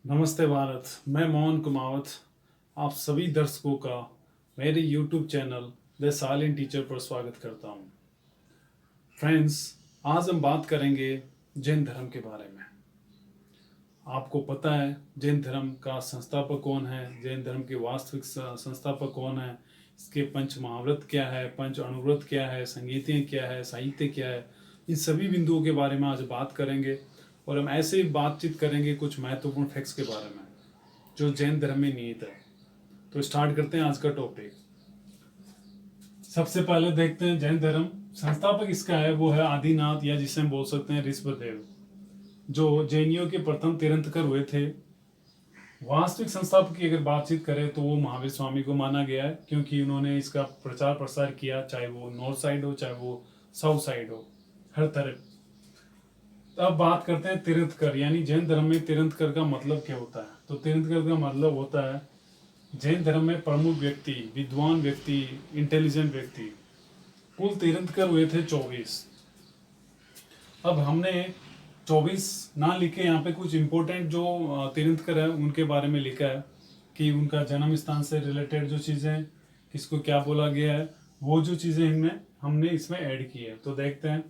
नमस्ते भारत। मैं मोहन कुमावत आप सभी दर्शकों का मेरे YouTube channel the silent teacher पर स्वागत करता हूं। फ्रेंड्स, आज हम बात करेंगे जैन धर्म के बारे में। आपको पता है जैन धर्म का संस्थापक कौन है, जैन धर्म के वास्तविक संस्थापक कौन है, इसके पंच महाव्रत क्या है, पंच अणुव्रत क्या है, संगीतें क्या है, साहित्य क्या है, इन सभी बिंदुओं के बारे में आज बात करेंगे। और हम ऐसे ही बातचीत करेंगे कुछ महत्वपूर्ण फैक्ट्स के बारे में जो जैन धर्म में निहित है। तो स्टार्ट करते हैं आज का टॉपिक। सबसे पहले देखते हैं जैन धर्म संस्थापक इसका है, वो है आदिनाथ, या जिसे हम बोल सकते हैं ऋषभदेव, जो जैनियों के प्रथम तीर्थंकर हुए थे। वास्तविक संस्थापक की अगर बातचीत करें तो वो महावीर स्वामी को माना गया है, क्योंकि उन्होंने इसका प्रचार प्रसार किया, चाहे वो नॉर्थ साइड हो चाहे वो साउथ साइड हो, हर तरफ। अब बात करते हैं तीर्थंकर, यानी जैन धर्म में तीर्थंकर का मतलब क्या होता है। तो तीर्थंकर का मतलब होता है जैन धर्म में प्रमुख व्यक्ति, विद्वान व्यक्ति, इंटेलिजेंट व्यक्ति। कुल तीर्थंकर हुए थे 24। अब हमने 24 ना लिखे, यहाँ पे कुछ इंपॉर्टेंट जो तीर्थंकर है उनके बारे में लिखा है कि उनका जन्म स्थान से रिलेटेड जो चीज़ें, किसको क्या बोला गया है, वो जो चीज़ें हमने इसमें ऐड की है। तो देखते हैं।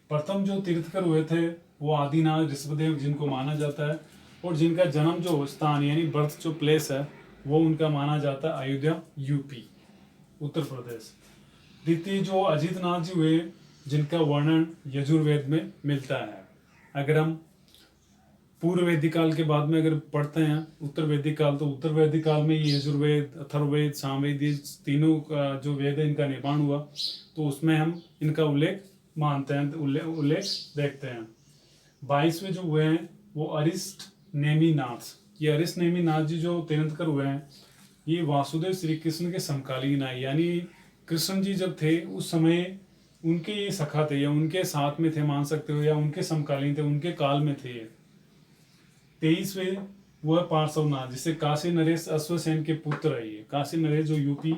प्रथम जो तीर्थंकर हुए थे वो आदिनाथ ऋषभदेव, जिनको माना जाता है, और जिनका जन्म जो स्थान यानी बर्थ जो प्लेस है वो उनका माना जाता है अयोध्या, यूपी, उत्तर प्रदेश। द्वितीय जो अजितनाथ जी हुए, जिनका वर्णन यजुर्वेद में मिलता है। अगर हम पूर्व वैदिक काल के बाद में अगर पढ़ते हैं उत्तर वैदिक काल, तो उत्तर वैदिक काल में ये यजुर्वेद, अथर्ववेद, सामवेद, ये तीनों का जो वेद है इनका निर्माण हुआ, तो उसमें हम इनका उल्लेख मानते हैं, उल्लेख देखते हैं। 22वें जो हुए हैं वो अरिष्ट नेमिनाथ। ये अरिष्ट नेमिनाथ जी जो तीर्थंकर हुए हैं, ये वासुदेव श्री कृष्ण के समकालीन आए, यानी कृष्ण जी जब थे उस समय उनके ये सखा थे, या उनके साथ में थे मान सकते हो, या उनके समकालीन थे, उनके काल में थे ये। 23वें वो है पार्श्वनाथ, जिसे काशी नरेश अश्वसेन के पुत्र है। ये काशी नरेश जो यूपी,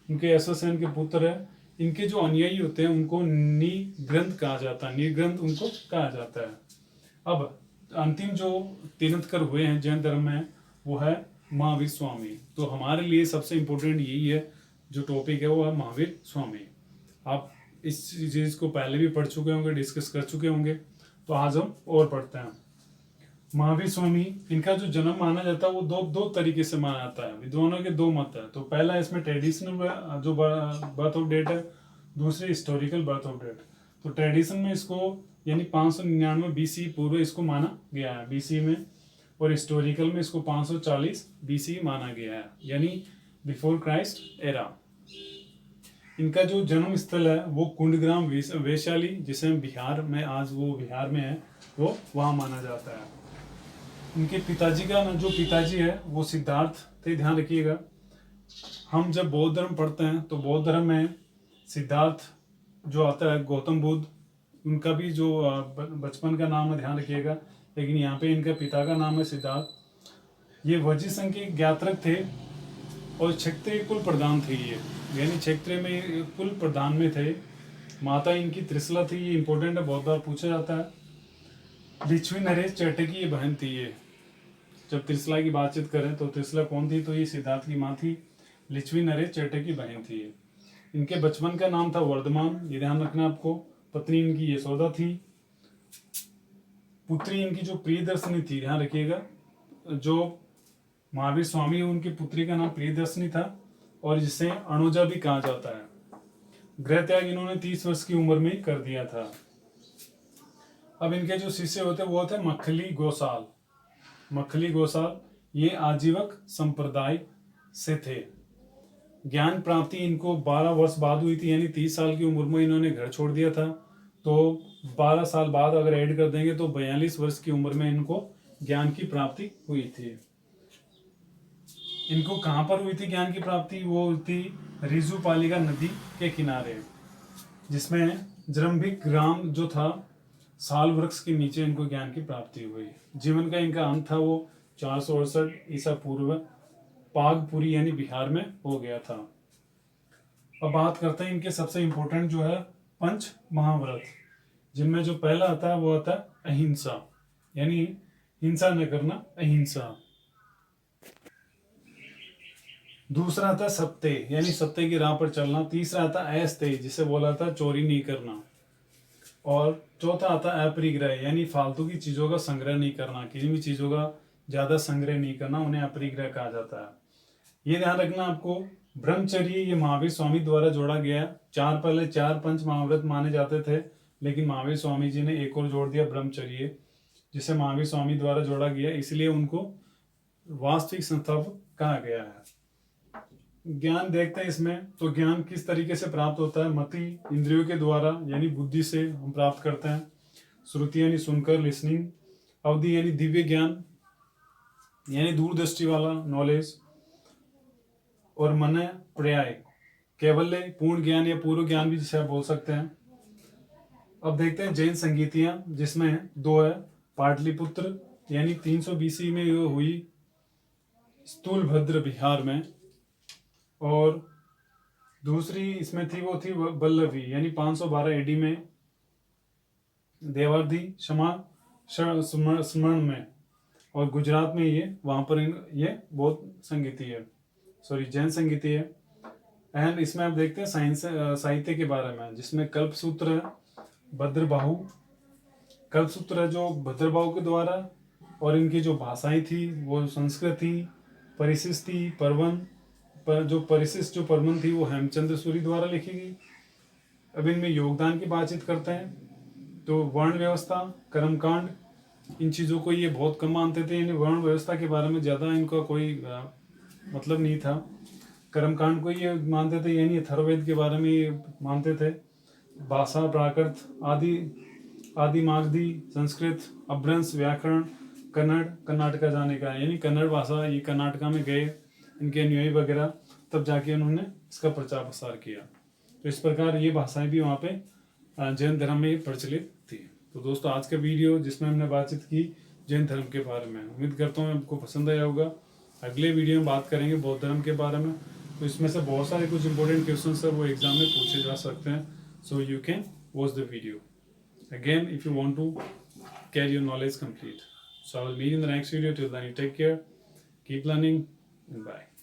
उनके अश्वसेन के पुत्र है। इनके जो अनुयायी होते हैं उनको निग्रंथ कहा जाता है, निर्ग्रंथ उनको कहा जाता है। अब अंतिम जो तीर्थंकर हुए हैं जैन धर्म में वो है महावीर स्वामी। तो हमारे लिए सबसे इम्पोर्टेंट यही है, जो टॉपिक है वो है महावीर स्वामी। आप इस चीज को पहले भी पढ़ चुके होंगे, डिस्कस कर चुके होंगे, तो आज हम और पढ़ते हैं। महावीर स्वामी, इनका जो जन्म माना जाता है वो दो तरीके से माना जाता है। विद्वानों के दो मत है। तो पहला इसमें ट्रेडिशनल जो बर्थ ऑफ डेट है, दूसरे हिस्टोरिकल बर्थ ऑफ डेट। तो ट्रेडिशन में इसको यानी 599 बीसी पूर्व इसको माना गया है, बीसी में, और हिस्टोरिकल में इसको 540 बीसी माना गया है, यानी बिफोर क्राइस्ट एरा। इनका जो जन्म स्थल है वो कुंडग्राम वैशाली, जिसे बिहार में, आज वो बिहार में है, वो वहाँ माना जाता है। इनके पिताजी का ना, जो पिताजी है वो सिद्धार्थ थे, ध्यान रखिएगा। हम जब बौद्ध धर्म पढ़ते हैं तो बौद्ध धर्म में सिद्धार्थ जो आता है, गौतम बुद्ध, उनका भी जो बचपन का नाम है, ध्यान रखिएगा, लेकिन यहाँ पे इनका पिता का नाम है सिद्धार्थ। ये वजी संघ के ज्ञात्रक थे और क्षत्रिय कुल प्रधान थे ये, यानी क्षत्रिय में कुल प्रधान में थे। माता इनकी त्रिशला थी, ये इंपॉर्टेंट है, बहुत बार पूछा जाता है। लिच्छवी नरेश चैटे की ये बहन थी ये। जब त्रिशला की बातचीत करें तो त्रिशला कौन थी, तो ये सिद्धार्थ की माँ थी, लिच्छवी नरेश चैटे की बहन थी ये। इनके बचपन का नाम था वर्धमान, ये ध्यान रखना आपको। पत्नी इनकी यशोदा थी। पुत्री इनकी जो प्रियदर्शनी थी, ध्यान रखिएगा, जो महावीर स्वामी उनकी पुत्री का नाम प्रियदर्शनी था, और जिसे अणुजा भी कहा जाता है। गृह त्याग इन्होंने 30 वर्ष की उम्र में कर दिया था। अब इनके जो शिष्य होते वो थे मखली गोसाल। मखली गोसाल ये आजीवक संप्रदाय से थे। ज्ञान प्राप्ति इनको 12 वर्ष बाद हुई थी, यानी 30 साल की उम्र में इन्होंने घर छोड़ दिया था। तो 12 साल बाद अगर ऐड कर देंगे तो 42 वर्ष की उम्र में इनको ज्ञान की प्राप्ति हुई थी। इनको कहाँ पर हुई थी ज्ञान की प्राप्ति? वो हुई थी रिजुपालिका नदी के किनारे, जिसमें जरंभिक ग्राम जो था, साल वृक्ष के नीचे इनको ज्ञान की प्राप्ति हुई। जीवन का इनका अंत था वो 468 ईसा पूर्व पागपुरी यानी बिहार में हो गया था। अब बात करते हैं इनके सबसे इंपॉर्टेंट जो है पंच महाव्रत, जिनमें जो पहला आता है वो आता है अहिंसा, यानी हिंसा न करना, अहिंसा। दूसरा था सत्य यानी सत्य की राह पर चलना। तीसरा था अस्तेय जिसे बोला था चोरी नहीं करना। और चौथा आता अपरिग्रह यानी फालतू की चीजों का संग्रह नहीं करना, किसी भी चीजों का ज्यादा संग्रह नहीं करना, उन्हें अपरिग्रह कहा जाता है। ये ध्यान रखना आपको। ब्रह्मचर्य ये महावीर स्वामी द्वारा जोड़ा गया। पहले चार पंच महाव्रत माने जाते थे, लेकिन महावीर स्वामी जी ने एक और जोड़ दिया ब्रह्मचर्य, जिसे महावीर स्वामी द्वारा जोड़ा गया, इसलिए उनको वास्तविक संस्थापक कहा गया है। ज्ञान देखते हैं इसमें, तो ज्ञान किस तरीके से प्राप्त होता है। मति इंद्रियों के द्वारा यानी बुद्धि से हम प्राप्त करते हैं। श्रुति यानी सुनकर, लिसनिंग। अवधि यानी दिव्य ज्ञान यानी दूरदृष्टि वाला नॉलेज। और मन पर्याय केवल्य पूर्ण ज्ञान या पूर्व ज्ञान भी जिसे आप बोल सकते हैं। अब देखते हैं जैन संगीतियां, जिसमें दो है। पाटलिपुत्र यानी 300 BC में ये हुई स्थूलभद्र बिहार में, और दूसरी इसमें थी वो थी वल्लभी यानी 512 AD में देवार्धी क्षमा स्मरण में। और गुजरात में ये वहां पर ये बौद्ध संगीति है, सॉरी जैन संगीति है। एंड इसमें आप देखते हैं साइंस साहित्य के बारे में, जिसमें कल्पसूत्र है, भद्रबाहु कल्पसूत्र है जो भद्रबाहु के द्वारा, और इनकी जो भाषाएं थी वो संस्कृत थी, परिशिष्ट थी, परवन पर जो परिशिष्ट जो परवन थी वो हेमचंद्र सूरी द्वारा लिखी गई। अब इनमें योगदान की बातचीत करते हैं, तो वर्ण व्यवस्था, कर्मकांड, इन चीज़ों को ये बहुत कम मानते थे। यानी वर्ण व्यवस्था के बारे में ज़्यादा इनका कोई मतलब नहीं था। कर्मकांड को ये मानते थे, यानी अथर्ववेद के बारे में ये मानते थे। भाषा, प्राकृत, आदि मागधी, संस्कृत, अभ्रंश, व्याकरण, कन्नड़, कर्नाटका जाने का, यानी कन्नड़ भाषा, ये कर्नाटका में गए इनके अनुयायी वगैरह, तब जाके उन्होंने इसका प्रचार प्रसार किया। तो इस प्रकार ये भाषाएं भी वहाँ पे जैन धर्म में प्रचलित थी। तो दोस्तों आज का वीडियो जिसमें हमने बातचीत की जैन धर्म के बारे में, उम्मीद करता हूँ आपको पसंद आया होगा। अगले वीडियो में बात करेंगे बौद्ध धर्म के बारे में। तो इसमें से बहुत सारे कुछ इंपॉर्टेंट क्वेश्चन है वो एग्जाम में पूछे जा सकते हैं, so you can watch the video again if you want to get your knowledge complete. So I will meet you in the next video. Till then, you take care, keep learning, and bye.